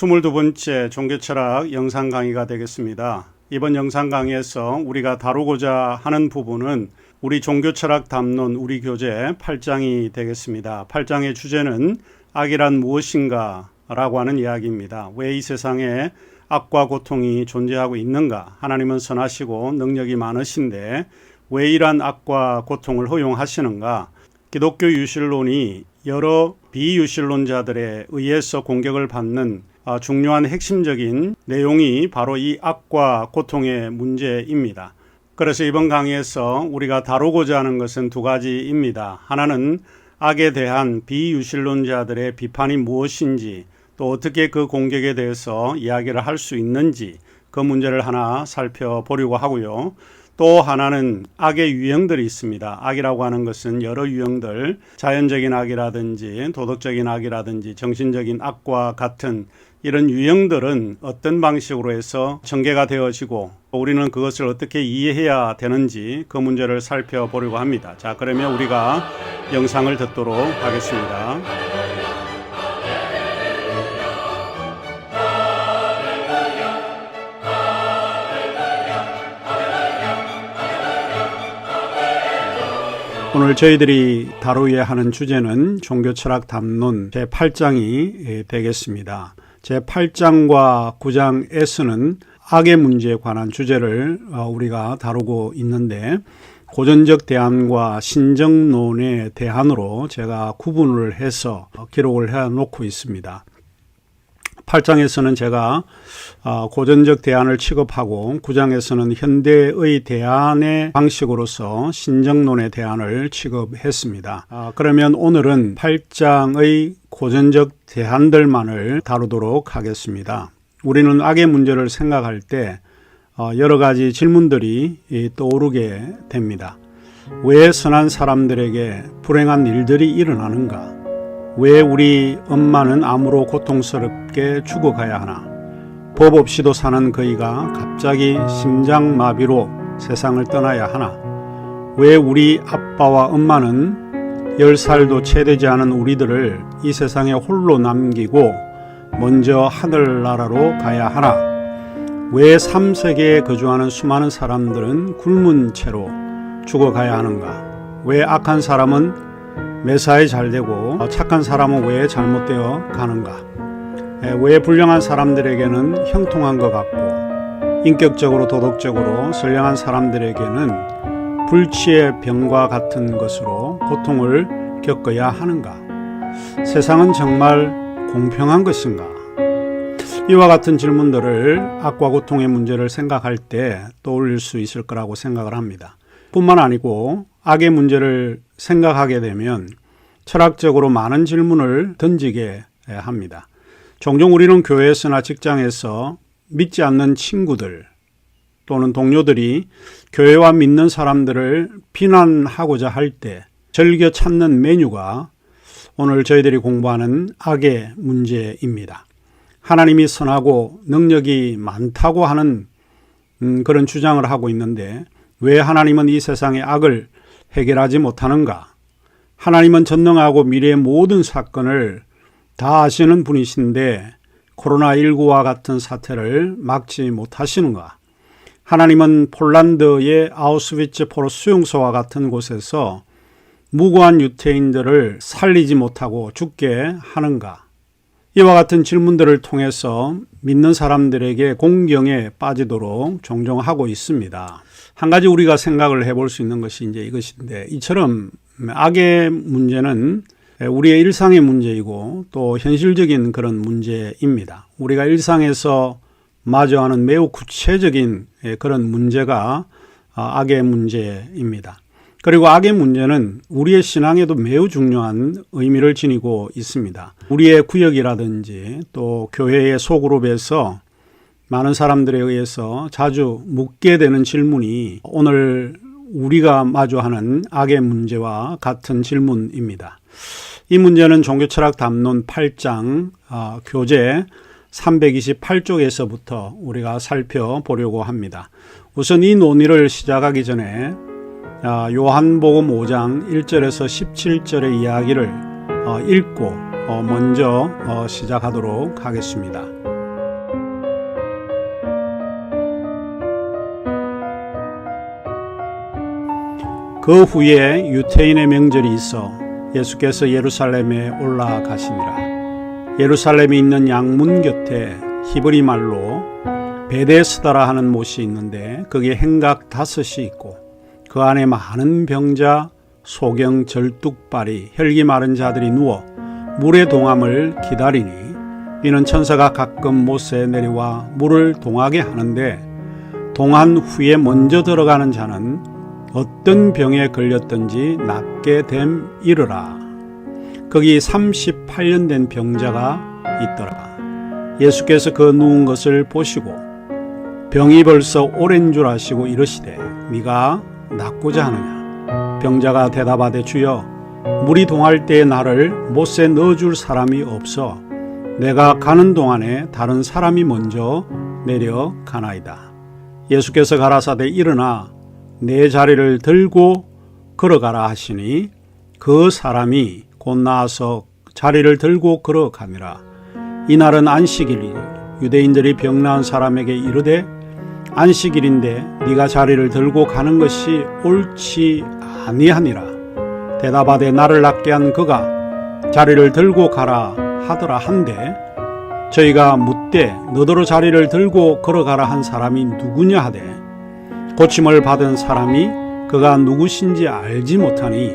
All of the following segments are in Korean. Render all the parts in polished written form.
22번째 종교철학 영상 강의가 되겠습니다. 이번 영상 강의에서 우리가 다루고자 하는 부분은 우리 종교철학 담론 우리 교재 8장이 되겠습니다. 8장의 주제는 악이란 무엇인가 라고 하는 이야기입니다. 왜 이 세상에 악과 고통이 존재하고 있는가? 하나님은 선하시고 능력이 많으신데 왜 이러한 악과 고통을 허용하시는가? 기독교 유실론이 여러 비유실론자들에 의해서 공격을 받는 중요한 핵심적인 내용이 바로 이 악과 고통의 문제입니다. 그래서 이번 강의에서 우리가 다루고자 하는 것은 두 가지입니다. 하나는 악에 대한 비유실론자들의 비판이 무엇인지, 또 어떻게 그 공격에 대해서 이야기를 할 수 있는지 그 문제를 하나 살펴보려고 하고요. 또 하나는 악의 유형들이 있습니다. 악이라고 하는 것은 여러 유형들, 자연적인 악이라든지 도덕적인 악이라든지 정신적인 악과 같은 이런 유형들은 어떤 방식으로 해서 전개가 되어지고 우리는 그것을 어떻게 이해해야 되는지 그 문제를 살펴보려고 합니다. 자, 그러면 우리가 영상을 듣도록 하겠습니다. 오늘 저희들이 다루어야 하는 주제는 종교철학 담론 제8장이 되겠습니다. 제8장과 9장에서는 악의 문제에 관한 주제를 우리가 다루고 있는데 고전적 대안과 신정론의 대안으로 제가 구분을 해서 기록을 해놓고 있습니다. 8장에서는 제가 고전적 대안을 취급하고 9장에서는 현대의 대안의 방식으로서 신정론의 대안을 취급했습니다. 그러면 오늘은 8장의 고전적 대안들만을 다루도록 하겠습니다. 우리는 악의 문제를 생각할 때 여러 가지 질문들이 떠오르게 됩니다. 왜 선한 사람들에게 불행한 일들이 일어나는가? 왜 우리 엄마는 암으로 고통스럽게 죽어가야 하나? 법 없이도 사는 그이가 갑자기 심장마비로 세상을 떠나야 하나? 왜 우리 아빠와 엄마는 10살도 채 되지 않은 우리들을 이 세상에 홀로 남기고 먼저 하늘나라로 가야 하나? 왜 3세계에 거주하는 수많은 사람들은 굶은 채로 죽어가야 하는가? 왜 악한 사람은 매사에 잘되고 착한 사람은 왜 잘못되어 가는가? 왜 불량한 사람들에게는 형통한 것 같고 인격적으로 도덕적으로 선량한 사람들에게는 불치의 병과 같은 것으로 고통을 겪어야 하는가? 세상은 정말 공평한 것인가? 이와 같은 질문들을 악과 고통의 문제를 생각할 때 떠올릴 수 있을 거라고 생각을 합니다. 뿐만 아니고 악의 문제를 생각하게 되면 철학적으로 많은 질문을 던지게 합니다. 종종 우리는 교회에서나 직장에서 믿지 않는 친구들 또는 동료들이 교회와 믿는 사람들을 비난하고자 할 때 즐겨 찾는 메뉴가 오늘 저희들이 공부하는 악의 문제입니다. 하나님이 선하고 능력이 많다고 하는 그런 주장을 하고 있는데 왜 하나님은 이 세상의 악을 해결하지 못하는가? 하나님은 전능하고 미래의 모든 사건을 다 아시는 분이신데 코로나19와 같은 사태를 막지 못하시는가? 하나님은 폴란드의 아우슈비츠 포로 수용소와 같은 곳에서 무고한 유태인들을 살리지 못하고 죽게 하는가? 이와 같은 질문들을 통해서 믿는 사람들에게 공경에 빠지도록 종종 하고 있습니다. 한 가지 우리가 생각을 해볼 수 있는 것이 이제 이것인데, 이처럼 악의 문제는 우리의 일상의 문제이고 또 현실적인 그런 문제입니다. 우리가 일상에서 마주하는 매우 구체적인 그런 문제가 악의 문제입니다. 그리고 악의 문제는 우리의 신앙에도 매우 중요한 의미를 지니고 있습니다. 우리의 구역이라든지 또 교회의 소그룹에서 많은 사람들에 의해서 자주 묻게 되는 질문이 오늘 우리가 마주하는 악의 문제와 같은 질문입니다. 이 문제는 종교철학 담론 8장 교재 328쪽에서부터 우리가 살펴보려고 합니다. 우선 이 논의를 시작하기 전에 요한복음 5장 1절에서 17절의 이야기를 읽고 먼저 시작하도록 하겠습니다. 그 후에 유태인의 명절이 있어 예수께서 예루살렘에 올라가시니라. 예루살렘에 있는 양문 곁에 히브리 말로 베데스다라 하는 못이 있는데 거기에 행각 5이 있고 그 안에 많은 병자, 소경, 절뚝발이, 혈기 마른 자들이 누워 물의 동함을 기다리니 이는 천사가 가끔 못에 내려와 물을 동하게 하는데 동한 후에 먼저 들어가는 자는 어떤 병에 걸렸든지 낫게 됨이르라. 거기 38년 된 병자가 있더라. 예수께서 그 누운 것을 보시고 병이 벌써 오랜 줄 아시고 이르시되 네가 낫고자 하느냐. 병자가 대답하되 주여 물이 동할 때에 나를 못에 넣어줄 사람이 없어 내가 가는 동안에 다른 사람이 먼저 내려가나이다. 예수께서 가라사대 일어나 내 자리를 들고 걸어가라 하시니 그 사람이 곧 나아서 자리를 들고 걸어가니라. 이날은 안식일이니 유대인들이 병나은 사람에게 이르되 안식일인데 네가 자리를 들고 가는 것이 옳지 아니하니라. 대답하되 나를 낫게 한 그가 자리를 들고 가라 하더라 한데 저희가 묻되 너더러 자리를 들고 걸어가라 한 사람이 누구냐 하되 고침을 받은 사람이 그가 누구신지 알지 못하니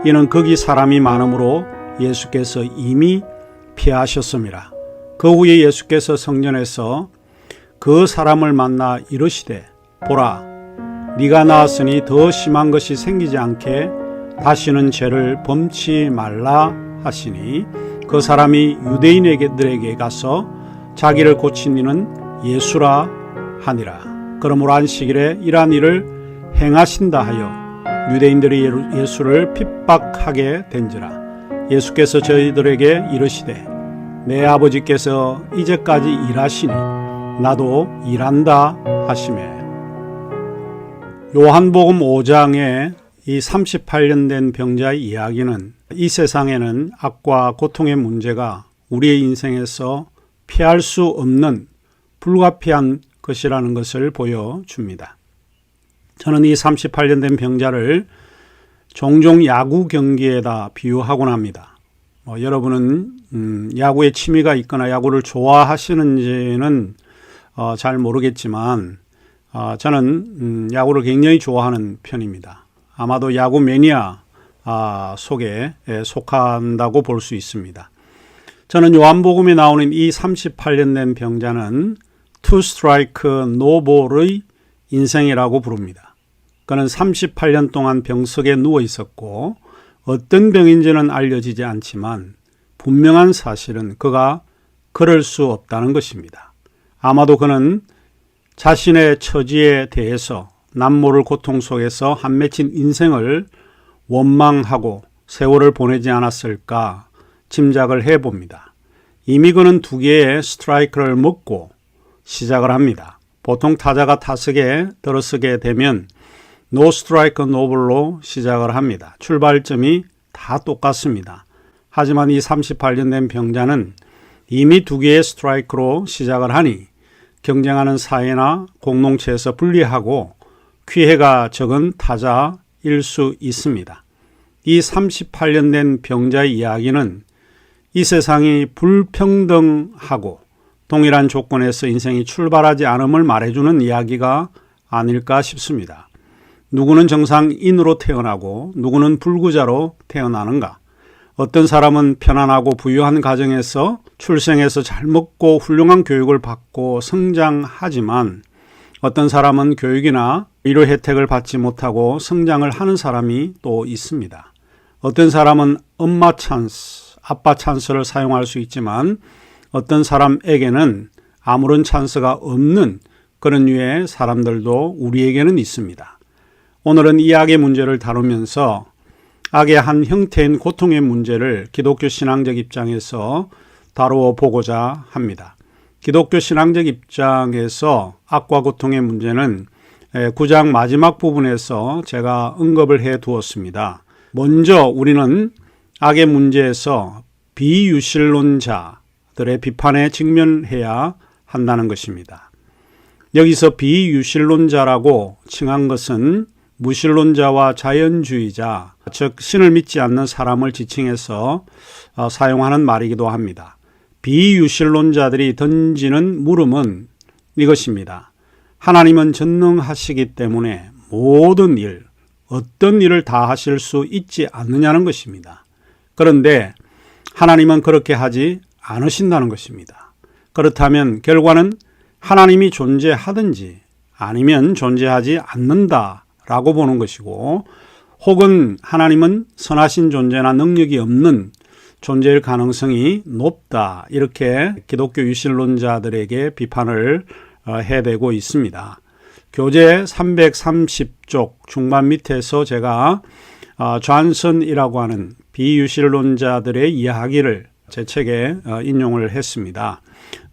이는 거기 사람이 많으므로 예수께서 이미 피하셨음이라. 그 후에 예수께서 성전에서 그 사람을 만나 이르시되 보라 네가 나았으니 더 심한 것이 생기지 않게 다시는 죄를 범치 말라 하시니 그 사람이 유대인들에게 가서 자기를 고친 이는 예수라 하니라. 그러므로 안식일에 이러한 일을 행하신다 하여 유대인들이 예수를 핍박하게 된지라. 예수께서 저희들에게 이르시되 내 아버지께서 이제까지 일하시니 나도 일한다 하시매. 요한복음 5장에 이 38년 된 병자의 이야기는 이 세상에는 악과 고통의 문제가 우리의 인생에서 피할 수 없는 불가피한 것이라는 것을 보여줍니다. 저는 이 38년 된 병자를 종종 야구 경기에다 비유하곤 합니다. 여러분은 야구에 취미가 있거나 야구를 좋아하시는지는 잘 모르겠지만 저는 야구를 굉장히 좋아하는 편입니다. 아마도 야구 매니아 속에 속한다고 볼 수 있습니다. 저는 요한복음에 나오는 이 38년 된 병자는 투 스트라이크 노볼의 인생이라고 부릅니다. 그는 38년 동안 병석에 누워 있었고 어떤 병인지는 알려지지 않지만 분명한 사실은 그가 걸을 수 없다는 것입니다. 아마도 그는 자신의 처지에 대해서 남모를 고통 속에서 한 맺힌 인생을 원망하고 세월을 보내지 않았을까 짐작을 해봅니다. 이미 그는 2개의 스트라이크를 먹고 시작을 합니다. 보통 타자가 타석에 들어서게 되면 노 스트라이크 노볼로 시작을 합니다. 출발점이 다 똑같습니다. 하지만 이 38년 된 병자는 이미 2개의 스트라이크로 시작을 하니 경쟁하는 사회나 공동체에서 불리하고 피해가 적은 타자일 수 있습니다. 이 38년 된 병자의 이야기는 이 세상이 불평등하고 동일한 조건에서 인생이 출발하지 않음을 말해주는 이야기가 아닐까 싶습니다. 누구는 정상인으로 태어나고 누구는 불구자로 태어나는가? 어떤 사람은 편안하고 부유한 가정에서 출생해서 잘 먹고 훌륭한 교육을 받고 성장하지만 어떤 사람은 교육이나 의료 혜택을 받지 못하고 성장을 하는 사람이 또 있습니다. 어떤 사람은 엄마 찬스, 아빠 찬스를 사용할 수 있지만 어떤 사람에게는 아무런 찬스가 없는 그런 류의 사람들도 우리에게는 있습니다. 오늘은 이 악의 문제를 다루면서 악의 한 형태인 고통의 문제를 기독교 신앙적 입장에서 다루어 보고자 합니다. 기독교 신앙적 입장에서 악과 고통의 문제는 9장 마지막 부분에서 제가 언급을 해 두었습니다. 먼저 우리는 악의 문제에서 비유실론자들의 비판에 직면해야 한다는 것입니다. 여기서 비유실론자라고 칭한 것은 무신론자와 자연주의자, 즉 신을 믿지 않는 사람을 지칭해서 사용하는 말이기도 합니다. 비유신론자들이 던지는 물음은 이것입니다. 하나님은 전능하시기 때문에 모든 일, 어떤 일을 다 하실 수 있지 않느냐는 것입니다. 그런데 하나님은 그렇게 하지 않으신다는 것입니다. 그렇다면 결과는 하나님이 존재하든지 아니면 존재하지 않는다라고 보는 것이고, 혹은 하나님은 선하신 존재나 능력이 없는 존재일 가능성이 높다, 이렇게 기독교 유신론자들에게 비판을 해대고 있습니다. 교재 330쪽 중반 밑에서 제가 존슨이라고 하는 비유신론자들의 이야기를 제 책에 인용을 했습니다.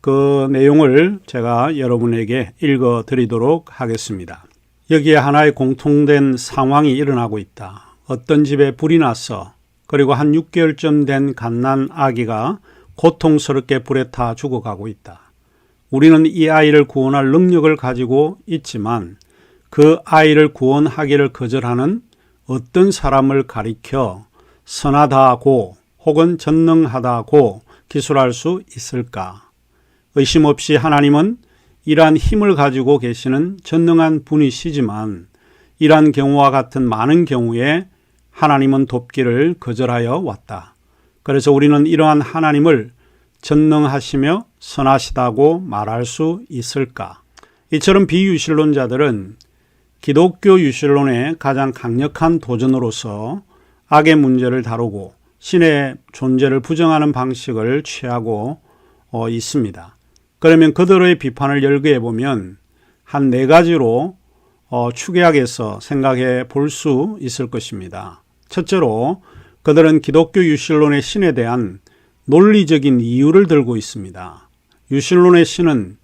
그 내용을 제가 여러분에게 읽어 드리도록 하겠습니다. 여기에 하나의 공통된 상황이 일어나고 있다. 어떤 집에 불이 나서 그리고 한 6개월쯤 된 갓난 아기가 고통스럽게 불에 타 죽어가고 있다. 우리는 이 아이를 구원할 능력을 가지고 있지만 그 아이를 구원하기를 거절하는 어떤 사람을 가리켜 선하다고 혹은 전능하다고 기술할 수 있을까? 의심 없이 하나님은 이러한 힘을 가지고 계시는 전능한 분이시지만 이러한 경우와 같은 많은 경우에 하나님은 돕기를 거절하여 왔다. 그래서 우리는 이러한 하나님을 전능하시며 선하시다고 말할 수 있을까? 이처럼 비유신론자들은 기독교 유신론의 가장 강력한 도전으로서 악의 문제를 다루고 신의 존재를 부정하는 방식을 취하고 있습니다. 그러면 그들의 비판을 열거해 보면 한 4가지로 축약해서 생각해 볼 수 있을 것입니다. 첫째로 그들은 기독교 유신론의 신에 대한 논리적인 이유를 들고 있습니다. 유신론의 신은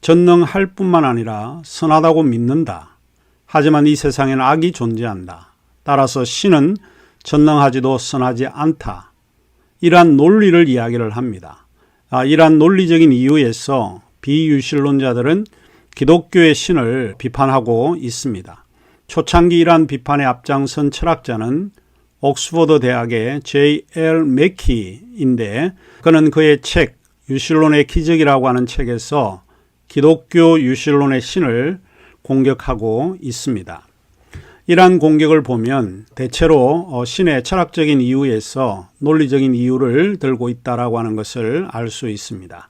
전능할 뿐만 아니라 선하다고 믿는다. 하지만 이 세상에는 악이 존재한다. 따라서 신은 전능하지도 선하지 않다. 이러한 논리를 이야기를 합니다. 이러한 논리적인 이유에서 비유신론자들은 기독교의 신을 비판하고 있습니다. 초창기 이러한 비판에 앞장선 철학자는 옥스퍼드 대학의 J.L. 맥키인데 그는 그의 책 유신론의 기적이라고 하는 책에서 기독교 유신론의 신을 공격하고 있습니다. 이러한 공격을 보면 대체로 신의 철학적인 이유에서 논리적인 이유를 들고 있다라고 하는 것을 알 수 있습니다.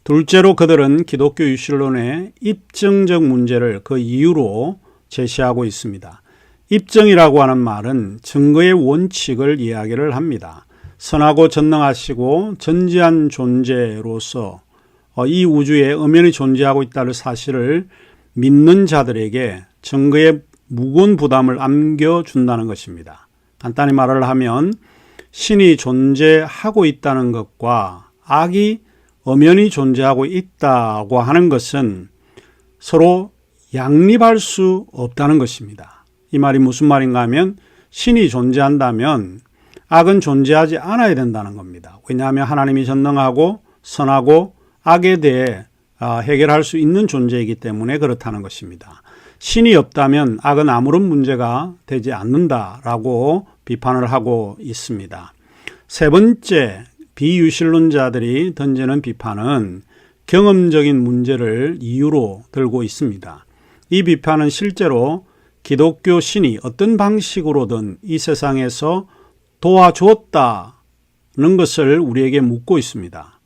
둘째로 그들은 기독교 유신론의 입증적 문제를 그 이유로 제시하고 있습니다. 입증이라고 하는 말은 증거의 원칙을 이야기를 합니다. 선하고 전능하시고 전지한 존재로서 이 우주에 엄연히 존재하고 있다는 사실을 믿는 자들에게 증거의 무거운 부담을 안겨준다는 것입니다. 간단히 말을 하면 신이 존재하고 있다는 것과 악이 엄연히 존재하고 있다고 하는 것은 서로 양립할 수 없다는 것입니다. 이 말이 무슨 말인가 하면 신이 존재한다면 악은 존재하지 않아야 된다는 겁니다. 왜냐하면 하나님이 전능하고 선하고 악에 대해 해결할 수 있는 존재이기 때문에 그렇다는 것입니다. 신이 없다면 악은 아무런 문제가 되지 않는다라고 비판을 하고 있습니다. 세 번째, 비유신론자들이 던지는 비판은 경험적인 문제를 이유로 들고 있습니다. 이 비판은 실제로 기독교 신이 어떤 방식으로든 이 세상에서 도와주었다는 것을 우리에게 묻고 있습니다.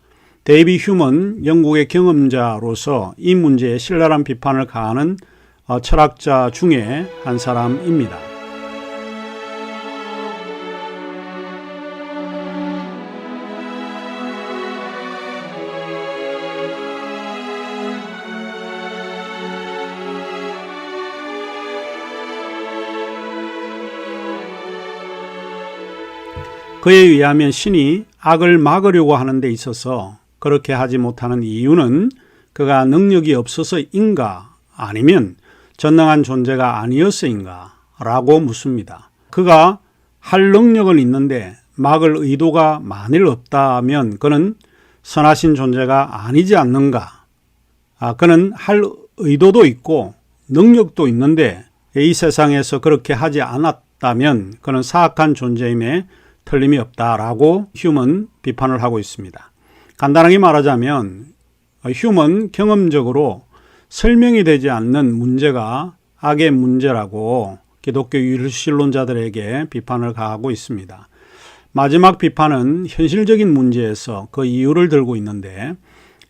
데이비 휴먼 영국의 경험자로서 이 문제에 신랄한 비판을 가하는 철학자 중에 한 사람입니다. 그에 의하면 신이 악을 막으려고 하는 데 있어서 그렇게 하지 못하는 이유는 그가 능력이 없어서인가 아니면 전능한 존재가 아니었어인가 라고 묻습니다. 그가 할 능력은 있는데 막을 의도가 만일 없다면 그는 선하신 존재가 아니지 않는가. 그는 할 의도도 있고 능력도 있는데 이 세상에서 그렇게 하지 않았다면 그는 사악한 존재임에 틀림이 없다라고 휴먼 비판을 하고 있습니다. 간단하게 말하자면 휴먼 경험적으로 설명이 되지 않는 문제가 악의 문제라고 기독교 유실론자들에게 비판을 가하고 있습니다. 마지막 비판은 현실적인 문제에서 그 이유를 들고 있는데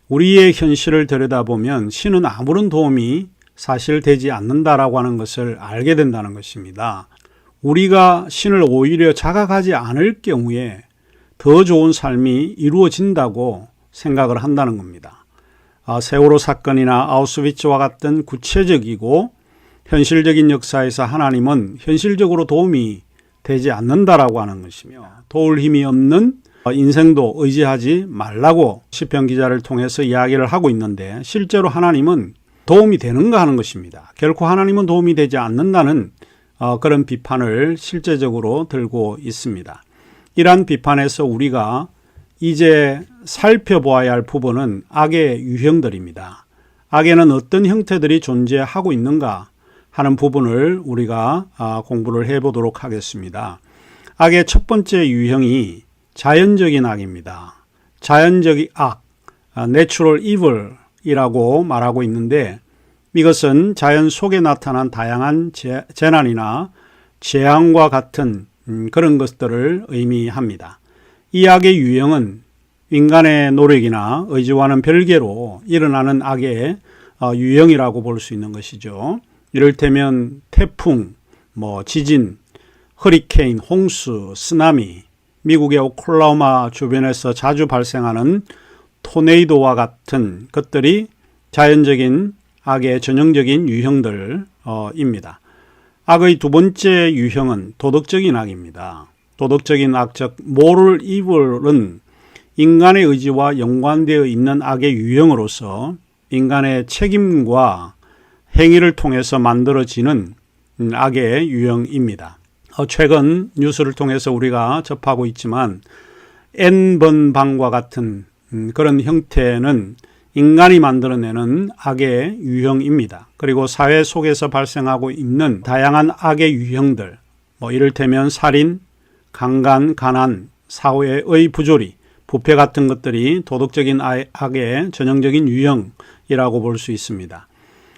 우리의 현실을 들여다보면 신은 아무런 도움이 사실 되지 않는다라고 하는 것을 알게 된다는 것입니다. 우리가 신을 오히려 자각하지 않을 경우에 더 좋은 삶이 이루어진다고 생각을 한다는 겁니다. 세월호 사건이나 아우슈비츠와 같은 구체적이고 현실적인 역사에서 하나님은 현실적으로 도움이 되지 않는다라고 하는 것이며 도울 힘이 없는 인생도 의지하지 말라고 시편 기자를 통해서 이야기를 하고 있는데 실제로 하나님은 도움이 되는가 하는 것입니다. 결코 하나님은 도움이 되지 않는다는 그런 비판을 실제적으로 들고 있습니다. 이러한 비판에서 우리가 이제 살펴보아야 할 부분은 악의 유형들입니다. 악에는 어떤 형태들이 존재하고 있는가 하는 부분을 우리가 공부를 해보도록 하겠습니다. 악의 첫 번째 유형이 자연적인 악입니다. 자연적인 악, Natural Evil이라고 말하고 있는데 이것은 자연 속에 나타난 다양한 재난이나 재앙과 같은 그런 것들을 의미합니다. 이 악의 유형은 인간의 노력이나 의지와는 별개로 일어나는 악의 유형이라고 볼 수 있는 것이죠. 이를테면 태풍, 지진, 허리케인, 홍수, 쓰나미, 미국의 오클라호마 주변에서 자주 발생하는 토네이도와 같은 것들이 자연적인 악의 전형적인 유형들입니다. 악의 두 번째 유형은 도덕적인 악입니다. 도덕적인 악, 즉 moral evil은 인간의 의지와 연관되어 있는 악의 유형으로서 인간의 책임과 행위를 통해서 만들어지는 악의 유형입니다. 최근 뉴스를 통해서 우리가 접하고 있지만 N번방과 같은 그런 형태는 인간이 만들어내는 악의 유형입니다. 그리고 사회 속에서 발생하고 있는 다양한 악의 유형들, 이를테면 살인, 강간, 가난, 사회의 부조리, 부패 같은 것들이 도덕적인 악의 전형적인 유형이라고 볼 수 있습니다.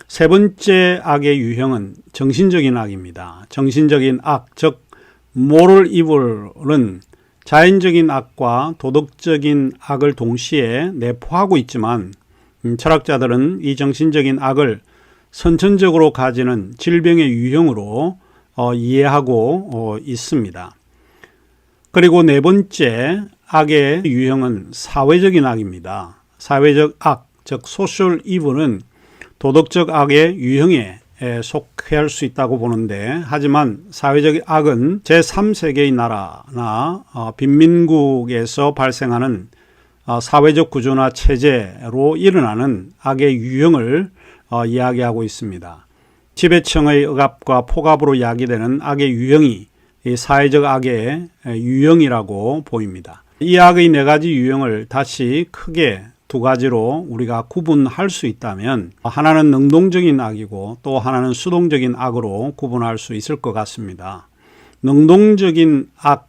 세 번째 악의 유형은 정신적인 악입니다. 정신적인 악, 즉 moral evil은 자연적인 악과 도덕적인 악을 동시에 내포하고 있지만 철학자들은 이 정신적인 악을 선천적으로 가지는 질병의 유형으로 이해하고 있습니다. 그리고 네 번째 악의 유형은 사회적인 악입니다. 사회적 악, 즉 social evil은 도덕적 악의 유형에 속할 수 있다고 보는데 하지만 사회적 악은 제3세계의 나라나 빈민국에서 발생하는 사회적 구조나 체제로 일어나는 악의 유형을 이야기하고 있습니다. 지배층의 억압과 폭압으로 야기되는 악의 유형이 이 사회적 악의 유형이라고 보입니다. 이 악의 네 가지 유형을 다시 크게 두 가지로 우리가 구분할 수 있다면 하나는 능동적인 악이고 또 하나는 수동적인 악으로 구분할 수 있을 것 같습니다. 능동적인 악,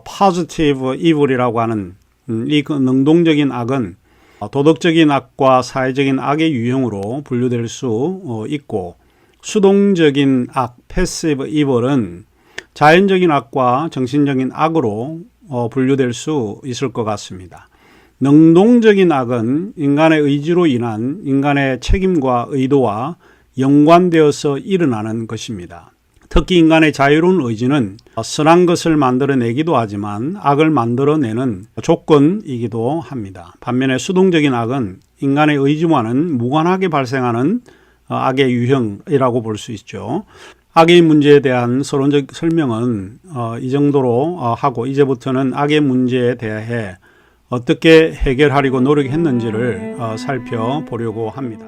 positive evil이라고 하는 이 능동적인 악은 도덕적인 악과 사회적인 악의 유형으로 분류될 수 있고 수동적인 악, passive evil은 자연적인 악과 정신적인 악으로 분류될 수 있을 것 같습니다. 능동적인 악은 인간의 의지로 인한 인간의 책임과 의도와 연관되어서 일어나는 것입니다. 특히 인간의 자유로운 의지는 선한 것을 만들어내기도 하지만 악을 만들어내는 조건이기도 합니다. 반면에 수동적인 악은 인간의 의지와는 무관하게 발생하는 악의 유형이라고 볼 수 있죠. 악의 문제에 대한 서론적 설명은 이 정도로 하고 이제부터는 악의 문제에 대해 어떻게 해결하려고 노력했는지를 살펴보려고 합니다.